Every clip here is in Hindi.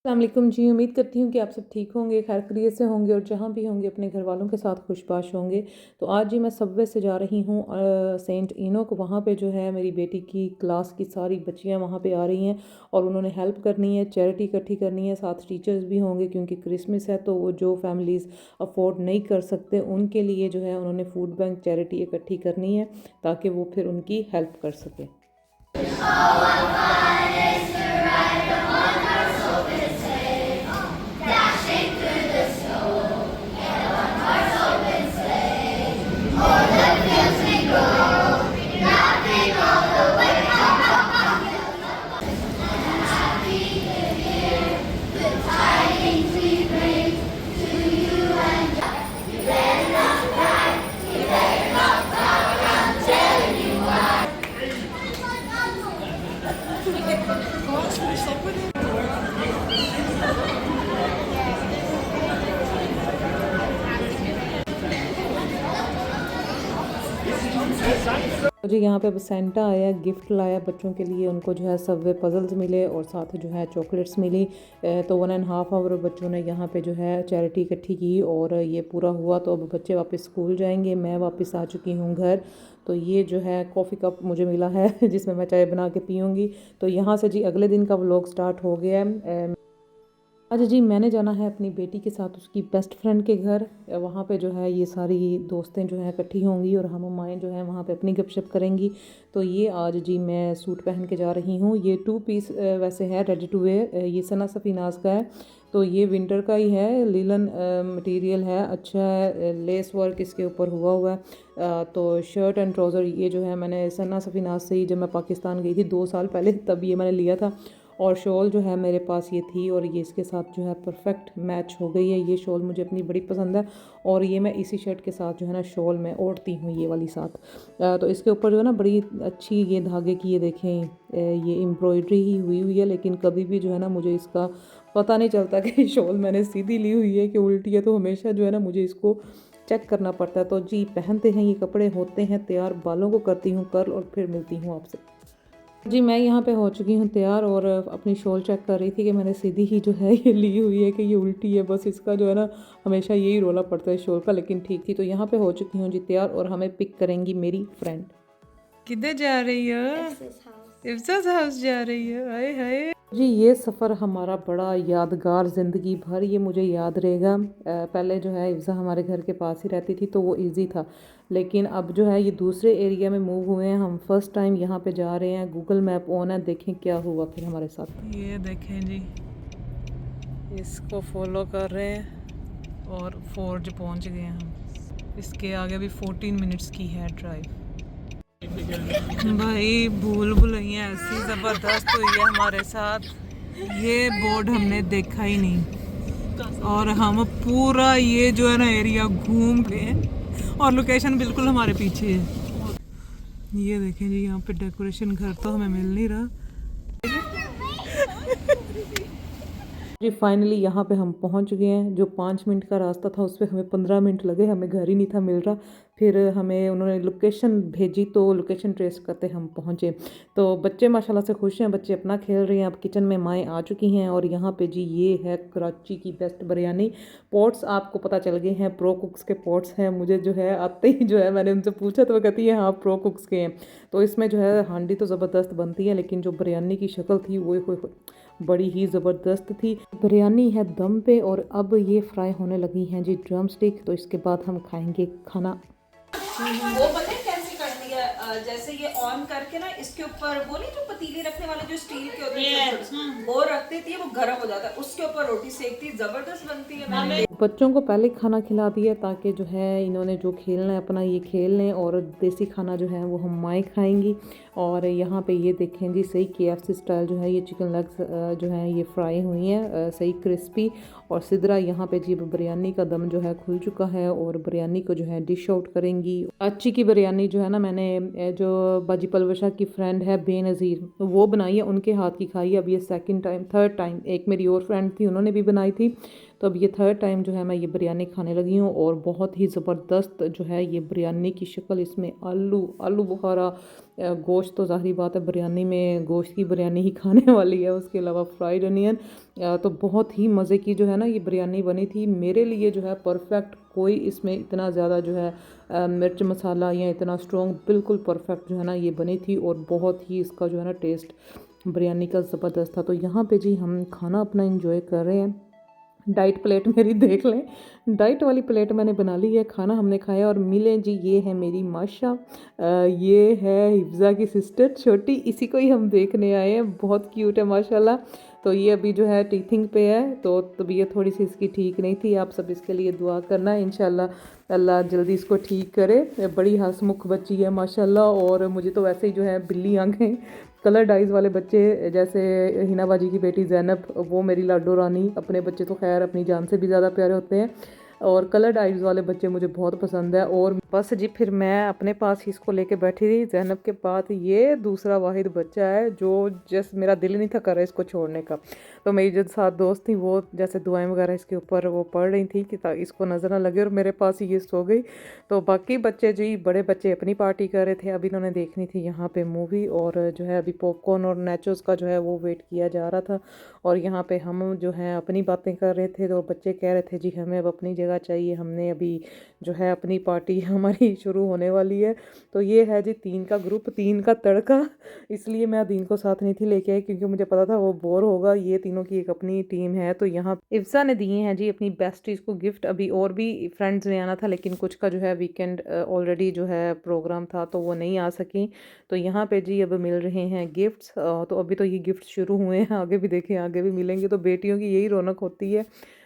अस्सलाम वालेकुम जी। उम्मीद करती हूँ कि आप सब ठीक होंगे, खैर खैरियत से होंगे और जहाँ भी होंगे अपने घर वालों के साथ खुशबाश होंगे। तो आज जी मैं सबवे से जा रही हूँ सेंट इनोक। वहाँ पे जो है मेरी बेटी की क्लास की सारी बच्चियाँ वहाँ पे आ रही हैं और उन्होंने हेल्प करनी है, चैरिटी इकट्ठी करनी है। साथ टीचर्स भी होंगे क्योंकि क्रिसमस है, तो वो जो फैमिलीज़ अफोर्ड नहीं कर सकते उनके लिए जो है उन्होंने फूड बैंक चैरिटी इकट्ठी करनी है ताकि वो फिर उनकी हेल्प कर सकें। मुझे यहाँ पे अब सेंटा आया, गिफ्ट लाया बच्चों के लिए। उनको जो है सबवे पजल्स मिले और साथ जो है चॉकलेट्स मिली। तो 1.5 आवर बच्चों ने यहाँ पे जो है चैरिटी इकट्ठी की और ये पूरा हुआ। तो अब बच्चे वापस स्कूल जाएंगे, मैं वापस आ चुकी हूँ घर। तो ये जो है कॉफ़ी कप मुझे मिला है जिसमें मैं चाय बना के पीऊँगी। तो यहाँ से जी अगले दिन का व्लॉग स्टार्ट हो गया है। आज जी मैंने जाना है अपनी बेटी के साथ उसकी बेस्ट फ्रेंड के घर। वहाँ पे जो है ये सारी दोस्तें जो हैं इकट्ठी होंगी और हम माएँ जो हैं वहाँ पे अपनी गपशप करेंगी। तो ये आज जी मैं सूट पहन के जा रही हूँ। ये 2 पीस वैसे है, रेडी टू वेयर। ये सना सफ़ीनाज़ का है। तो ये विंटर का ही है, लिलन मटेरियल है, अच्छा है, लेस वर्क इसके ऊपर हुआ है। तो शर्ट एंड ट्राउज़र ये जो है मैंने सना सफ़ीनाज़ से ही जब मैं पाकिस्तान गई थी 2 साल पहले तब ये मैंने लिया था। और शॉल जो है मेरे पास ये थी और ये इसके साथ जो है परफेक्ट मैच हो गई है। ये शॉल मुझे अपनी बड़ी पसंद है और ये मैं इसी शर्ट के साथ जो है ना शॉल में ओढ़ती हूँ ये वाली साथ। तो इसके ऊपर जो है ना बड़ी अच्छी ये धागे की ये देखें ये एम्ब्रॉयडरी ही हुई है, लेकिन कभी भी जो है ना मुझे इसका पता नहीं चलता कि शॉल मैंने सीधी ली हुई है कि उल्टी है। तो हमेशा जो है ना मुझे इसको चेक करना पड़ता है। तो जी पहनते हैं ये कपड़े, होते हैं तैयार, बालों को करती हूँ कर्ल और फिर मिलती हूँ आपसे। जी मैं यहाँ पे हो चुकी हूँ तैयार और अपनी शॉल चेक कर रही थी कि मैंने सीधी ही जो है ये ली हुई है कि ये उल्टी है। बस इसका जो है ना हमेशा यही रोला पड़ता है शॉल का, लेकिन ठीक थी। तो यहाँ पे हो चुकी हूँ जी तैयार और हमें पिक करेंगी मेरी फ्रेंड। किधर जा रही हो? इफ्सास हाउस जा रही हो? हाय हाय जी। ये सफ़र हमारा बड़ा यादगार, ज़िंदगी भर ये मुझे याद रहेगा। पहले जो है इफ्सा हमारे घर के पास ही रहती थी तो वो इजी था, लेकिन अब जो है ये दूसरे एरिया में मूव हुए हैं। हम फर्स्ट टाइम यहाँ पे जा रहे हैं। गूगल मैप ऑन है, देखें क्या हुआ फिर हमारे साथ। ये देखें जी, इसको फॉलो कर रहे हैं और फोर्ज पहुँच गए हैं हम। इसके आगे भी 14 मिनट्स की है ड्राइव। भाई भूल भुलैया ऐसी ज़बरदस्त हुई है हमारे साथ, ये बोर्ड हमने देखा ही नहीं और हम पूरा ये जो है ना एरिया घूम गए और लोकेशन बिल्कुल हमारे पीछे है। ये देखें जी, यहाँ पे डेकोरेशन घर तो हमें मिल नहीं रहा। जी फाइनली यहाँ पे हम पहुँच गए हैं। जो 5 मिनट का रास्ता था उस पर हमें 15 मिनट लगे, हमें घर ही नहीं था मिल रहा। फिर हमें उन्होंने लोकेशन भेजी तो लोकेशन ट्रेस करते हम पहुँचे। तो बच्चे माशाल्लाह से खुश हैं, बच्चे अपना खेल रहे हैं। अब किचन में माएँ आ चुकी हैं और यहाँ पे जी ये है कराची की बेस्ट बिरयानी। पॉट्स आपको पता चल गए हैं, प्रो कुक्स के पॉट्स हैं। मुझे जो है आते ही जो है मैंने उनसे पूछा तो वो कहती है हाँ प्रो कुक्स के हैं। तो इसमें जो है हांडी तो ज़बरदस्त बनती है, लेकिन जो बिरयानी की शक्ल थी वो बड़ी ही ज़बरदस्त थी। बिरयानी है दम पे और अब ये फ्राई होने लगी हैं जी ड्रम स्टिक। तो इसके बाद हम खाएंगे खाना। वो पता है कैसे करती है? जैसे ये ऑन करके ना इसके ऊपर वो नहीं जो पतीले रखने वाले जो स्टील के होते हैं वो रख देती है, वो गर्म हो जाता है, उसके ऊपर रोटी सेकती है, जबरदस्त बनती है। बच्चों को पहले खाना खिला दिया ताकि जो है इन्होंने जो खेलना है अपना ये खेल लें और देसी खाना जो है वो हम माएँ खाएंगी। और यहाँ पे ये देखें जी सही KFC स्टाइल जो है ये चिकन लेग्स जो है ये फ्राई हुई हैं सही क्रिस्पी और सिदरा। यहाँ पे जी बिरयानी का दम जो है खुल चुका है और बिरयानी को जो है डिश आउट करेंगी। अच्छी की बिरयानी जो है ना मैंने जो बाजी पलवशा की फ्रेंड है बेनज़ीर वो बनाई है, उनके हाथ की खाई है। अब ये सेकंड टाइम थर्ड टाइम, एक मेरी और फ्रेंड थी उन्होंने भी बनाई थी। तो अब ये थर्ड टाइम जो है मैं ये बिरयानी खाने लगी हूँ और बहुत ही ज़बरदस्त जो है ये बिरयानी की शक्ल। इसमें आलू बुखारा, गोश्त तो ज़ाहिरी बात है बिरयानी में गोश्त की बिरयानी ही खाने वाली है, उसके अलावा फ्राइड अनियन। तो बहुत ही मज़े की जो है ना ये बिरयानी बनी थी मेरे लिए जो है परफेक्ट। कोई इसमें इतना ज़्यादा जो है मिर्च मसाला या इतना स्ट्रॉन्ग, बिल्कुल परफेक्ट जो है ना ये बनी थी और बहुत ही इसका जो है ना टेस्ट बिरयानी का ज़बरदस्त था। तो यहाँ पे जी हम खाना अपना इंजॉय कर रहे हैं। डाइट प्लेट मेरी देख लें, डाइट वाली प्लेट मैंने बना ली है। खाना हमने खाया और मिले जी, ये है मेरी माशा, ये है हिफ्ज़ा की सिस्टर छोटी, इसी को ही हम देखने आए हैं। बहुत क्यूट है माशाल्लाह। तो ये अभी जो है टीथिंग पे है, तो तबीयत थोड़ी सी इसकी ठीक नहीं थी। आप सब इसके लिए दुआ करना, इंशाल्लाह अल्लाह जल्दी इसको ठीक करे। बड़ी हंसमुख बच्ची है माशाल्लाह। और मुझे तो वैसे ही जो है बिल्ली आंखें, कलर डाइज वाले बच्चे, जैसे हिना बाजी की बेटी ज़ैनब, वो मेरी लाडो रानी। अपने बच्चे तो खैर अपनी जान से भी ज़्यादा प्यारे होते हैं और कलर डाइज वाले बच्चे मुझे बहुत पसंद है। और बस जी फिर मैं अपने पास ही इसको लेके बैठी थी ज़ैनब के पास। ये दूसरा वाहिद बच्चा है जो जैसे मेरा दिल नहीं था कर रहा इसको छोड़ने का। तो मेरी जो साथ दोस्त थी वो जैसे दुआएं वगैरह इसके ऊपर वो पढ़ रही थी कि इसको नज़र ना लगे, और मेरे पास ही ये सो गई। तो बाकी बच्चे जी, बड़े बच्चे अपनी पार्टी कर रहे थे। अभी इन्होंने देखनी थी यहाँ पे मूवी, और जो है अभी पॉपकॉर्न और नेचोस का जो है वो वेट किया जा रहा था। और यहाँ पे हम जो है अपनी बातें कर रहे थे, तो बच्चे कह रहे थे जी हमें अब अपनी जगह चाहिए, हमने अभी जो है अपनी पार्टी हमारी शुरू होने वाली है। तो ये है जी 3 का ग्रुप, 3 का तड़का। इसलिए मैं अदीन को साथ नहीं थी लेके आई क्योंकि मुझे पता था वो बोर होगा। ये तीनों की एक अपनी टीम है। तो यहाँ इफ्सा ने दिए हैं जी अपनी बेस्टीज़ को गिफ्ट। अभी और भी फ्रेंड्स ने आना था लेकिन कुछ का जो है वीकेंड ऑलरेडी जो है प्रोग्राम था तो वो नहीं आ सकी। तो यहाँ पे जी अब मिल रहे हैं गिफ्ट्स। तो अभी तो ये गिफ्ट शुरू हुए हैं, आगे भी देखें आगे भी मिलेंगे। तो बेटियों की यही रौनक होती है।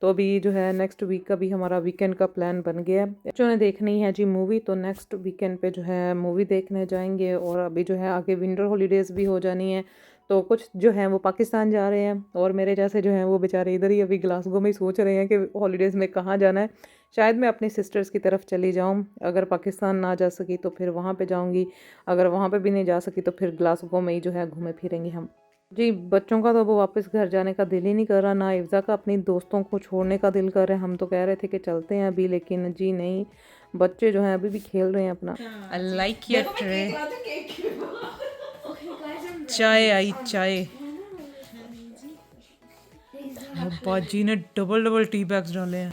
तो अभी जो है नेक्स्ट वीक का भी हमारा वीकेंड का प्लान बन गया है। बच्चों ने देखनी है जी मूवी, तो नेक्स्ट वीकेंड पे जो है मूवी देखने जाएंगे। और अभी जो है आगे विंटर हॉलीडेज़ भी हो जानी है, तो कुछ जो है वो पाकिस्तान जा रहे हैं और मेरे जैसे जो हैं वो बेचारे इधर ही अभी ग्लासगो में ही सोच रहे हैं कि हॉलीडेज़ में कहाँ जाना है। शायद मैं अपनी सिस्टर्स की तरफ चली जाऊँ, अगर पाकिस्तान ना जा सकी तो फिर वहाँ पे जाऊँगी, अगर वहाँ पे भी नहीं जा सकी तो फिर ग्लासगो में ही जो है घूमे फिरेंगे हम जी। बच्चों का तो वो वापस घर जाने का दिल ही नहीं कर रहा, ना इफ्जा का अपनी दोस्तों को छोड़ने का दिल कर रहा है। हम तो कह रहे थे कि चलते हैं अभी, लेकिन जी नहीं, बच्चे जो हैं अभी भी खेल रहे हैं अपना। लाइक योर ट्रे, चाय आई चाय। बाजी ने डबल डबल टी बैग्स डाले हैं।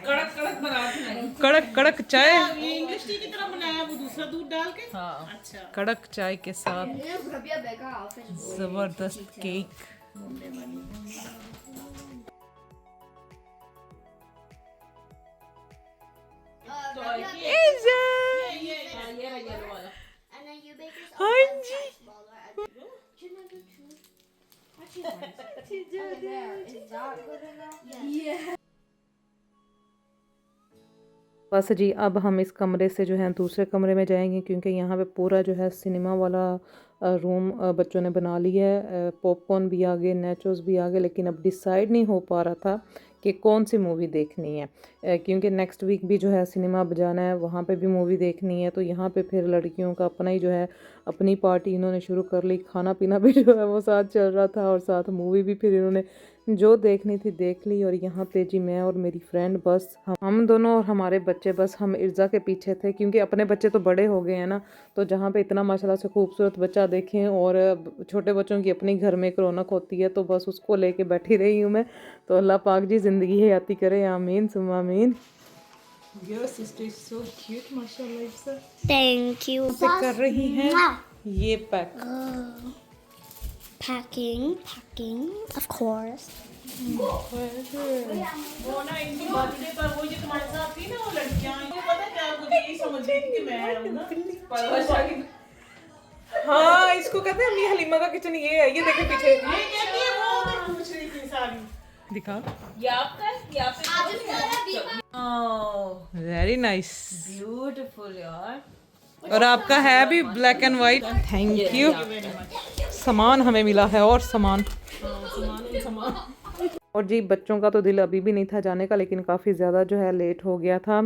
कड़क कड़क बना के कड़क कड़क चाय, इंग्लिश टी की तरह बनाया वो दूसरा दूध डाल के। हाँ अच्छा, कड़क चाय के साथ जबरदस्त केक। हाँ जी, बस जी अब हम इस कमरे से जो है दूसरे कमरे में जाएंगे क्योंकि यहाँ पे पूरा जो है सिनेमा वाला रूम बच्चों ने बना लिया है। पॉपकॉर्न भी आ गए, नेचोस भी आ गए, लेकिन अब डिसाइड नहीं हो पा रहा था कि कौन सी मूवी देखनी है क्योंकि नेक्स्ट वीक भी जो है सिनेमा बजाना है, वहाँ पे भी मूवी देखनी है। तो यहाँ पे फिर लड़कियों का अपना ही जो है अपनी पार्टी इन्होंने शुरू कर ली। खाना पीना भी जो है वो साथ चल रहा था और साथ मूवी भी फिर इन्होंने जो देखनी थी देख ली। और यहाँ पे जी मैं और मेरी फ्रेंड, बस हम दोनों और हमारे बच्चे, बस हम इर्जा के पीछे थे क्योंकि अपने बच्चे तो बड़े हो गए हैं ना। तो जहाँ पे इतना माशाल्लाह से खूबसूरत बच्चा देखें, और छोटे बच्चों की अपनी घर में एक रौनक होती है, तो बस उसको लेके बैठी रही हूँ मैं। तो अल्लाह पाक जी ज़िंदगी हयाती करे, आमीन सुम्मा आमीन। Your sister is so cute, माशाल्लाह। Thank you. कर रही हैं ये पैक। Packing, of course. वो ना इनकी बर्थडे पर वो जो तुम्हारे साथ थी ना वो लड़कियां, इनको पता क्या, मुझे यही समझ रही थी कि मैं हूं ना। हाँ इसको कहते हैं अम्मी हलीमा का किचन, ये है, ये देखे पीछे ये कहती है वो उधर पूछ रही थी सारी। दिखा। ये आपका है, ये आपका। ओह वेरी नाइस, ब्यूटीफुल यार। और आपका है भी black and white. Thank you. सामान हमें मिला है और सामान और जी बच्चों का तो दिल अभी भी नहीं था जाने का, लेकिन काफ़ी ज़्यादा जो है लेट हो गया था।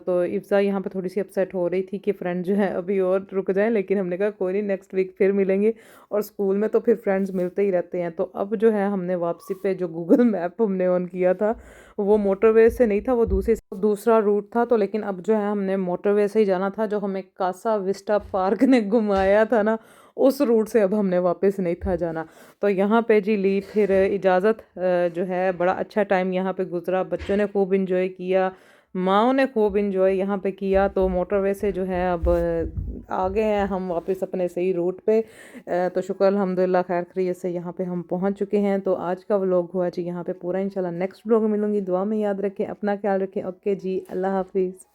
तो इफ्ज़ा यहाँ पे थोड़ी सी अपसेट हो रही थी कि फ्रेंड जो है अभी और रुक जाएं, लेकिन हमने कहा कोई नहीं, नेक्स्ट वीक फिर मिलेंगे। और स्कूल में तो फिर फ्रेंड्स मिलते ही रहते हैं। तो अब जो है हमने वापसी पे जो गूगल मैप हमने ऑन किया था, वो मोटरवे से नहीं था, वो दूसरा रूट था। तो लेकिन अब जो है हमने मोटरवे से ही जाना था, जो हमें कासा विस्टा पार्क ने घुमाया था ना, उस रूट से अब हमने वापस नहीं था जाना। तो यहाँ पे जी ली फिर इजाज़त। जो है बड़ा अच्छा टाइम यहाँ पे गुजरा, बच्चों ने खूब इंजॉय किया, माँओं ने खूब इंजॉय यहाँ पे किया। तो मोटरवे से जो है अब आ गए हैं हम वापस अपने सही रूट पे। तो शुक्र अल्हम्दुलिल्लाह खैर खैरियत से यहाँ पे हम पहुँच चुके हैं। तो आज का व्लॉग हुआ जी यहाँ पे पूरा। इंशाल्लाह नेक्स्ट व्लॉग में मिलूंगी। दुआ में याद रखें, अपना ख्याल रखें। ओके जी, अल्लाह हाफिज़।